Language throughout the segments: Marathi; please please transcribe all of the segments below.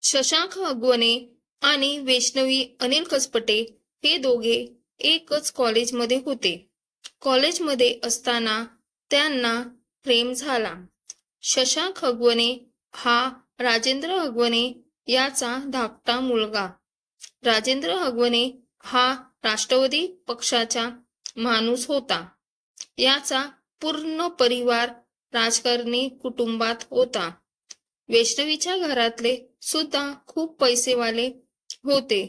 शशांक हगवणे आणि वैष्णवी अनिल कसपटे हे दोघे एकच कॉलेजमध्ये होते. कॉलेजमध्ये असताना त्यांना प्रेम झाला. शशांक हगवणे हा राजेंद्र हगवणे याचा धाकटा मुलगा. राजेंद्र हगवणे हा राष्ट्रवादी पक्षाचा माणूस होता. याचा पूर्ण परिवार राजकारणी कुटुंबात होता. वैष्णवीच्या घरातले सुद्धा खूप पैसेवाले होते.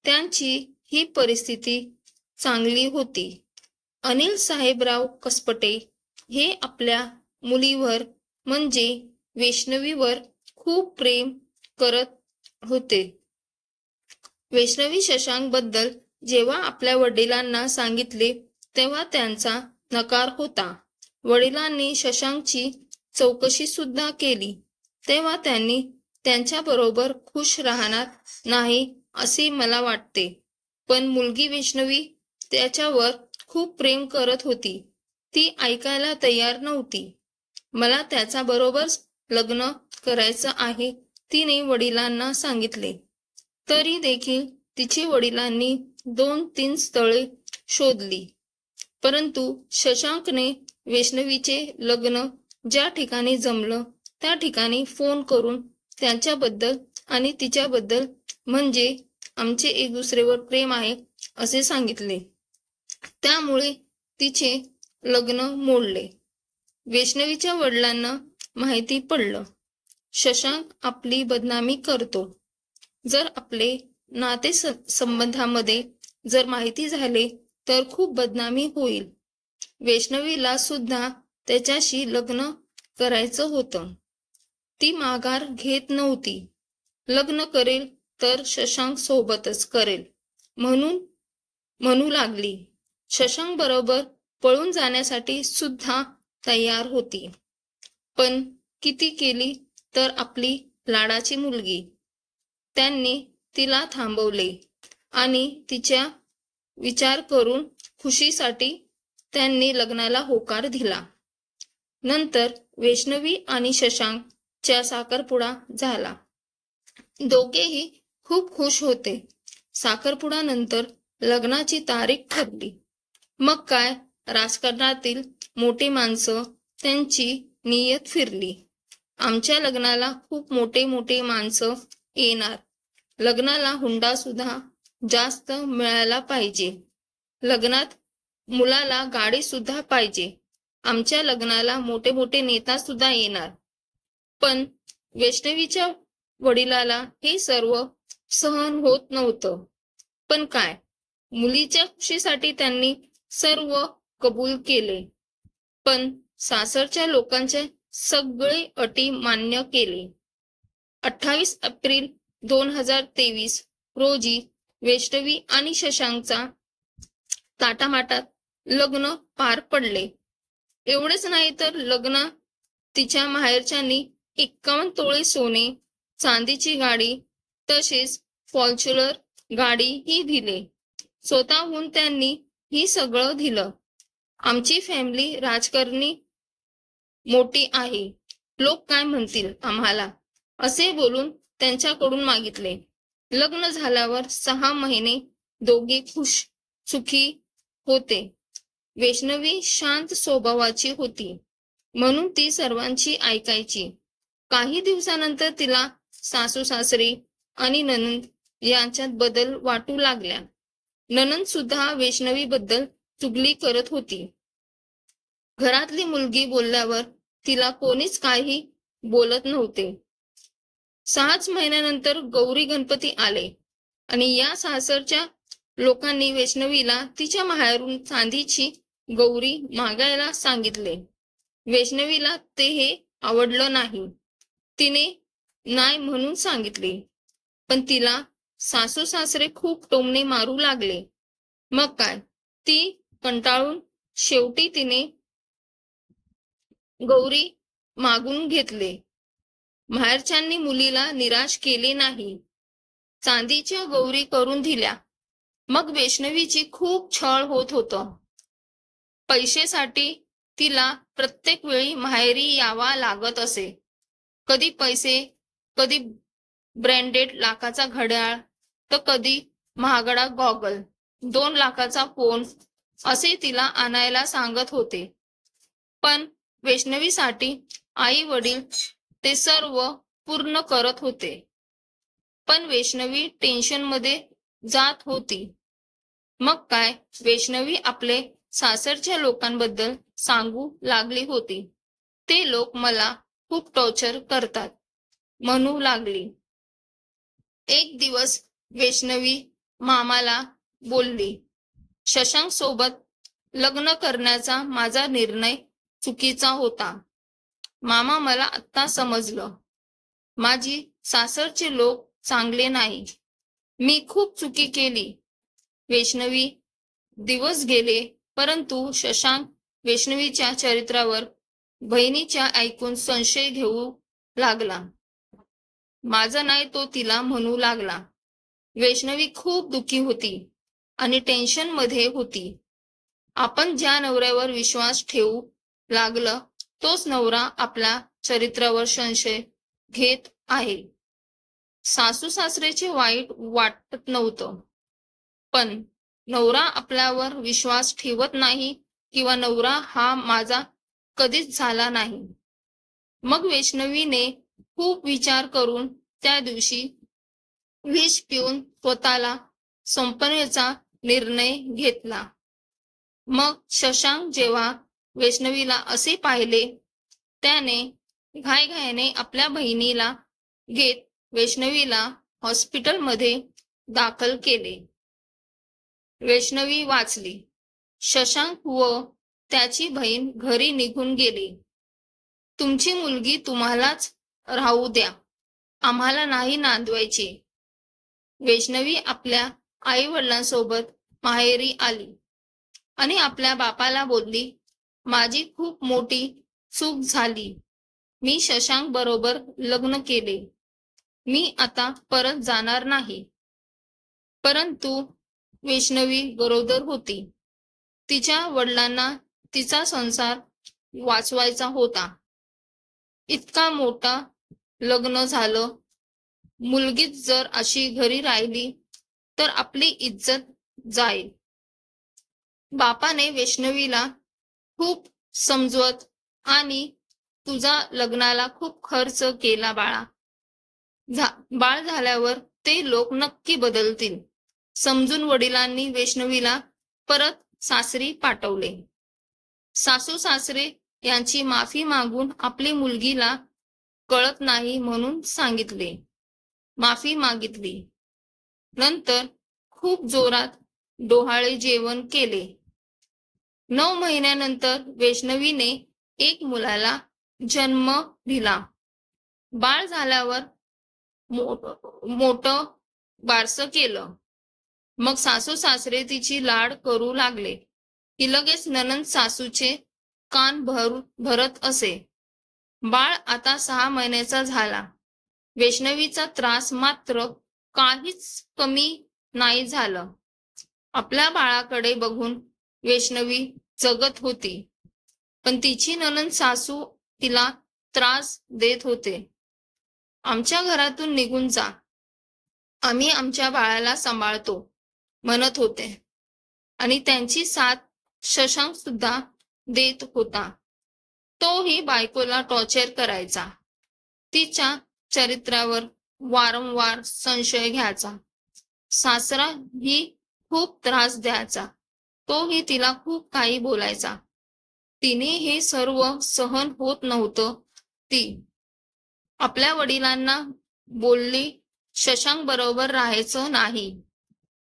त्यांची ही परिस्थिती चांगली होती. अनिल साहेबराव कसपटे हे आपल्या मुलीवर म्हणजे वैष्णवीवर खूप प्रेम करत होते. वैष्णवी शशांक बद्दल जेव्हा आपल्या वडिलांना सांगितले तेव्हा त्यांचा नकार होता. वडिलांनी शशांकची चौकशी सुद्धा केली तेव्हा त्यांनी त्यांच्याबरोबर खुश राहणार नाही असे मला वाटते. पण मुलगी वैष्णवी त्याच्यावर खूप प्रेम करत होती. ती ऐकायला तयार नव्हती. मला त्याच्याबरोबरच लग्न करायचं आहे तिने वडिलांना सांगितले. तरी देखील तिचे वडिलांनी 2-3 स्थळे शोधली. परंतु शशांकने वैष्णवीचे लग्न ज्या ठिकाणी जमलं त्या ठिकाणी फोन करून त्यांच्याबद्दल आणि तिच्याबद्दल म्हणजे आमचे एक दुसरेवर प्रेम आहे असे सांगितले. त्यामुळे तिचे लग्न मोडले. वैष्णवीच्या वडिलांना माहिती पडलं. शशांक आपली बदनामी करतो. जर आपले नाते संबंधामध्ये जर माहिती झाले तर खूप बदनामी होईल. वैष्णवीला सुद्धा त्याच्याशी लग्न करायचं होतं. ती माघार घेत नव्हती. लग्न करेल तर शशांक सोबतच करेल म्हणू लागली. शशांक बरोबर पळून जाण्यासाठी सुद्धा तयार होती. पण किती केली तर आपली लाडाची मुलगी. त्यांनी तिला थांबवले आणि तिच्या विचार करून खुशीसाठी त्यांनी लग्नाला होकार दिला. नंतर वैष्णवी आणि शशांक च्या साखरपुडा झाला. दोघेही खूप खुश होते. साखरपुडा नंतर लग्नाची तारीख ठरली. मग काय राजकारणातील मोठी माणसं त्यांची नियत फिरली. आमच्या लग्नाला खूप मोठे माणसं येणार. लग्नाला हुंडा सुद्धा जास्त मिळायला पाहिजे. लग्नात मुलाला गाडी सुद्धा पाहिजे. आमच्या लग्नाला मोठे नेता सुद्धा येणार. पण वैष्णवीच्या वडिलाला हे सर्व सहन होत नव्हतं. पण काय मुलीच्या खुशीसाठी त्यांनी सर्व कबूल केले. पण सासरच्या लोकांचे सगळे अटी मान्य केले. 28 एप्रिल 2023 रोजी वैष्णवी आणि शशांकचा ताटामाटात लग्न पार पडले. एवढेच नाही तर लग्न तिच्या माहेरच्यांनी 51 तोळे सोने, चांदीची गाडी तसेच फॉर्च्युनर गाडी ही दिले. स्वतःहून त्यांनी ही सगळं दिलं. आमची फॅमिली राजकारणी मोठी आहे. लोक काय म्हणतील आम्हाला असे बोलून त्यांच्याकडून मागितले. लग्न झाल्यावर 6 महिने दोघे खुश सुखी होते. वैष्णवी शांत स्वभावाची होती म्हणून ती सर्वांची ऐकायची. काही दिवसानंतर तिला सासू सासरे आणि नणंद यांच्यात बदल वाटू लागल्या. नणंद सुद्धा वैष्णवी बद्दल चुगली करत होती. घरातली मुलगी बोलल्यावर तिला कोणीच काही बोलत नव्हते. 6 महिन्यानंतर गौरी गणपती आले आणि या सासरच्या लोकांनी वैष्णवीला तिच्या माहेरून चांदीची गौरी मागायला सांगितले. वैष्णवीला ते हे आवडलं नाही. तिने नाही म्हणून सांगितले. पण तिला सासू सासरे खूप टोमणे मारू लागले. मग काय ती कंटाळून शेवटी तिने गौरी मागून घेतले. माहेरच्यांनी मुलीला निराश केले नाही. चांदीच्या गौरी करून दिल्या. मग वैष्णवीची खूप छळ होत होतं. पैशासाठी तिला प्रत्येक वेळी माहेरी यावा लागत असे. कधी पैसे, कधी ब्रँडेड लाखाचा घड्याळ तर कधी महागडा गॉगल, 2 लाखाचा फोन असे तिला आणायला सांगत होते. पण वैष्णवीसाठी आई वडील ते सर्व पूर्ण करत होते. पण वैष्णवी टेन्शन मध्ये जात होती. मग काय, वैष्णवी आपले सासरच्या लोकांबद्दल सांगू लागली होती. ते लोक मला खूप टॉर्चर करतात म्हणू लागली. एक दिवस वैष्णवी मामाला बोलली, शशांक सोबत लग्न करण्याचा माझा निर्णय चुकीचा होता. मामा, मला आत्ता समजलं. माझी सासरचे लोक चांगले नाही. मी खूप चुकी केली. वैष्णवी दिवस गेले, परंतु शशांक वैष्णवीच्या चरित्रावर बहिणीच्या ऐकून संशय घेऊ लागला. माझं नाही तो तिला म्हणू लागला. वैष्णवी खूप दुःखी होती आणि टेन्शन मध्ये होती. आपण ज्या नवऱ्यावर विश्वास ठेवू लागलं तोच नवरा आपल्या चरित्रावर संशय घेत आहे. सासू सासरेचे वाईट वाटत नव्हतं, पण नवरा आपल्यावर विश्वास ठेवत नाही किंवा नवरा हा माझा कधीच झाला नाही. मग वैष्णवीने खूप विचार करून त्या दिवशी विष पिऊन स्वतःला संपवण्याचा निर्णय घेतला. मग शशांक जेव्हा वैष्णवीला असे पाहिले, त्याने घाईघाईने आपल्या बहिणीला घेत वैष्णवीला हॉस्पिटलमध्ये दाखल केले. वैष्णवी वाचली. शशांक व त्याची बहीण घरी निघून गेली. तुमची मुलगी तुम्हालाच राहू द्या, आम्हाला नाही नांदवायची. वैष्णवी आपल्या आई वडिलांसोबत माहेरी आली आणि आपल्या बापाला बोलली, माझी खूप मोठी चूक झाली. मी शशांक बरोबर लग्न केले. मी आता परत जाणार नाही. परंतु वैष्णवी गरोदर होती. तिच्या वडिलांना तिचा संसार वाचवायचा होता. इतका मोठा लग्न झालं, मुलगीच जर अशी घरी राहिली तर आपली इज्जत जाईल. बापाने वैष्णवीला खूप समजवत आणि तुझा लग्नाला खूप खर्च केला बाळा. बाळ झाल्यावर ते लोक नक्की बदलतील समजून वडिलांनी वैष्णवीला परत सासरी पाठवले. सासू सासरे यांची माफी मागून आपली मुलगीला कळत नाही म्हणून सांगितले. माफी मागितली. नंतर खूप जोरात डोहाळे जेवण केले. 9 महिन्यानंतर वैष्णवीने एक मुलाला जन्म दिला. बाळ झाल्यावर मोठं बारसं केलं. मग सासू सासरे तिची लाड करू लागले की लगेच नणंद सासूचे कान भरत असे. बाळ आता 6 महिन्याचा झाला. वैष्णवीचा त्रास मात्र काहीच कमी नाही झालं. आपल्या बाळाकडे बघून वैष्णवी जगत होती, पण तिची नणंद सासू तिला त्रास देत होते. आमच्या घरातून निघून जा, आम्ही आमच्या बाळाला सांभाळतो म्हणत होते. आणि त्यांची साथ शशांक सुद्धा देत होता. तोही बायकोला टॉर्चर करायचा. तिच्या चरित्रावर वारंवार संशय घ्यायचा. सासरा ही खूप त्रास द्यायचा. तोही तिला खूप काही बोलायचा. तिने हे सर्व सहन होत नव्हतं. ती आपल्या वडिलांना बोलली शशांक बरोबर राहायचं नाही,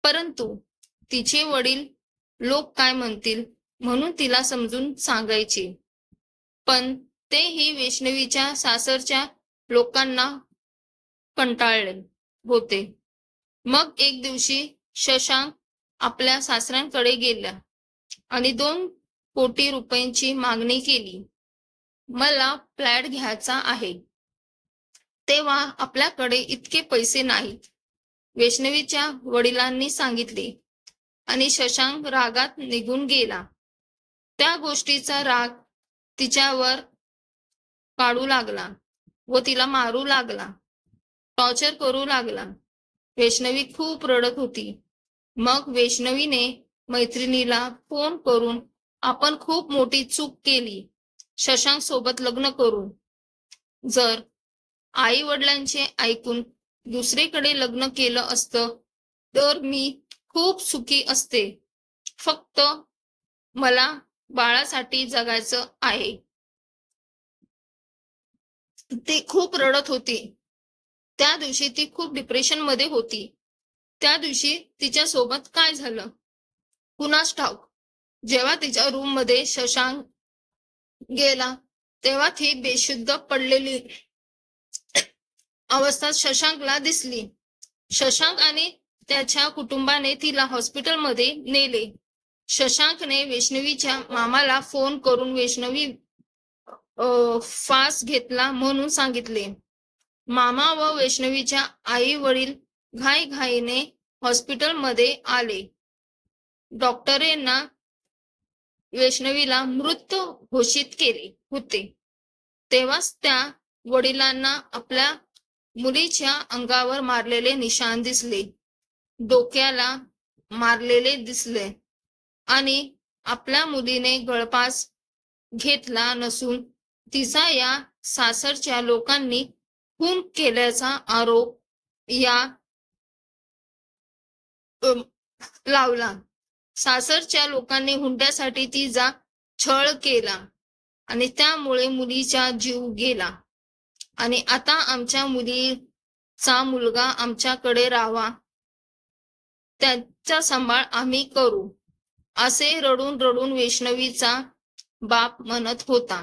परंतु तिचे वडील लोक काय म्हणतील म्हणून तिला समजून सांगायचे. पण तेही वैष्णवीच्या सासरच्या लोकांना कंटाळले होते. मग एक दिवशी शशांक आपल्या सासऱ्यांकडे गेला आणि 2 कोटी रुपयांची मागणी केली. मला फ्लॅट घ्यायचा आहे. तेव्हा आपल्याकडे इतके पैसे नाहीत, वैष्णवीच्या वडिलांनी सांगितले आणि शशांक रागात निघून गेला. त्या गोष्टीचा राग तिच्यावर काढू लागला व तिला मारू लागला. टॉर्चर करू लागला. वैष्णवी खूप रडत होती. मग वैष्णवीने मैत्रिणीला फोन करून आपण खूप मोठी चूक केली, शशांक सोबत लग्न करू. जर आई वडिलांचे ऐकून दुसरीकडे लग्न केलं असतं तर मी खूप सुखी असते. फक्त मला बाळासाठी जगायचं आहे. ती खूप रडत होती. त्या दिवशी ती खूप डिप्रेशन मध्ये होती. त्या दिवशी तिच्या सोबत काय झालं कुणास ठाऊक. जेव्हा तिच्या रूम मध्ये शशांक गेला तेव्हा ती बेशुद्ध पडलेली अवस्था शशांकला दिसली. शशांक आणि त्याच्या कुटुंबाने तिला हॉस्पिटलमध्ये नेले. शशांकने वैष्णवीच्या मामाला फोन करून वैष्णवी फास घेतला म्हणून सांगितले. मामा व वैष्णवीच्या आई वडील घाईघाईने हॉस्पिटलमध्ये आले. डॉक्टरांना वैष्णवीला मृत घोषित केले होते. तेव्हाच त्या वडिलांना आपल्या मुलीच्या अंगावर मारलेले निशाण दिसले, डोक्याला मारलेले दिसले आणि आपल्या मुलीने गळफास घेतला नसून तिचा या सासरच्या लोकांनी खून केल्याचा आरोप लावला. सासरच्या लोकांनी हुंड्यासाठी तिचा छळ केला आणि त्यामुळे मुलीचा जीव गेला आणि आता आमच्या मुलीचा मुलगा आमच्याकडे राहावा, त्याचा सांभाळ आम्ही करू, असे रडून रडून वैष्णवीचा बाप म्हणत होता.